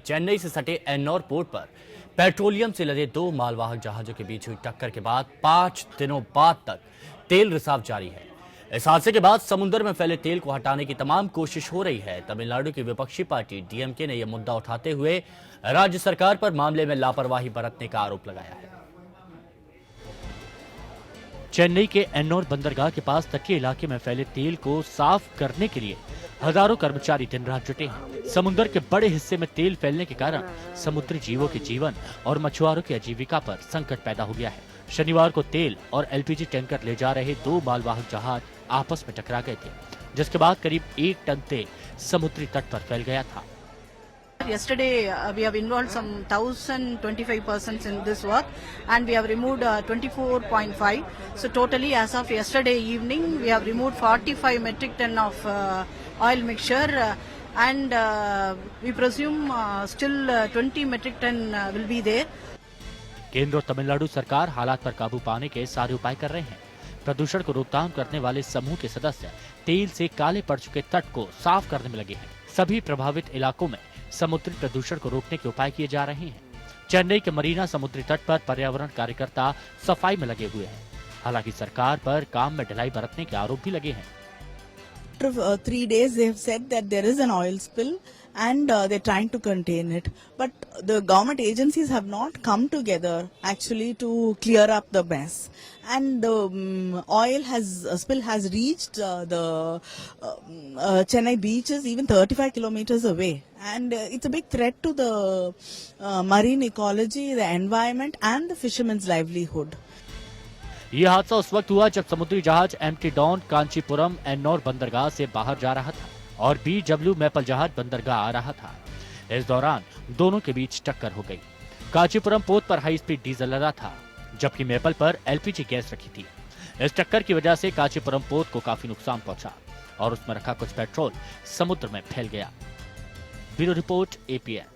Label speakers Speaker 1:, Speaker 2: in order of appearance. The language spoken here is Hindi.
Speaker 1: चेन्नई से सटे एन्नौर पोर्ट पर पेट्रोलियम से लदे दो मालवाहक जहाजों के बीच हुई टक्कर के बाद 5 दिनों बाद तक तेल रिसाव जारी है। इस हादसे के बाद समुद्र में फैले तेल को हटाने की तमाम कोशिश हो रही है। तमिलनाडु की विपक्षी पार्टी डीएमके ने यह मुद्दा उठाते हुए राज्य सरकार पर मामले में लापरवाही बरतने का आरोप लगाया है।
Speaker 2: चेन्नई के एन्नौर बंदरगाह के पास तटीय इलाके में फैले तेल को साफ करने के लिए हजारों कर्मचारी दिन रात जुटे हैं। समुद्र के बड़े हिस्से में तेल फैलने के कारण समुद्री जीवों के जीवन और मछुआरों की आजीविका पर संकट पैदा हो गया है। शनिवार को तेल और एलपीजी टैंकर ले जा रहे दो मालवाहक जहाज आपस में टकरा गए थे, जिसके बाद करीब 1 टन तेल समुद्री तट पर फैल गया था।
Speaker 3: Yesterday, we have involved some 1,025 persons in this work, and we have removed 24.5. So totally, as of yesterday evening, we have removed 45 metric ton of oil mixture, and we presume still 20 metric ton will be there.
Speaker 2: केंद्र और तमिलनाडु सरकार हालात पर काबू पाने के सारे उपाय कर रहे हैं। प्रदूषण को रोकथाम करने वाले समूह के सदस्य तेल से काले पड़ चुके तट को साफ करने में लगे हैं। सभी प्रभावित इलाकों में समुद्री प्रदूषण को रोकने के उपाय किए जा रहे हैं। चेन्नई के मरीना समुद्री तट पर पर्यावरण कार्यकर्ता सफाई में लगे हुए हैं। हालांकि सरकार पर काम में ढिलाई बरतने के आरोप भी लगे हैं।
Speaker 4: After 3 days, they have said that there is an oil spill and they're trying to contain it. But the government agencies have not come together actually to clear up the mess. And the spill has reached the Chennai beaches even 35 kilometers away. And it's a big threat to the marine ecology, the environment and the fishermen's livelihood.
Speaker 2: यह हादसा उस वक्त हुआ जब समुद्री जहाज एमटी डॉन कांचीपुरम एन्नौर बंदरगाह से बाहर जा रहा था और बीडब्ल्यू मैपल जहाज बंदरगाह आ रहा था। इस दौरान दोनों के बीच टक्कर हो गई। कांचीपुरम पोत पर हाई स्पीड डीजल लदा था, जबकि मैपल पर एलपीजी गैस रखी थी। इस टक्कर की वजह से कांचीपुरम पोत को काफी नुकसान पहुंचा और उसमें रखा कुछ पेट्रोल समुद्र में फैल गया। Bureau report, APN.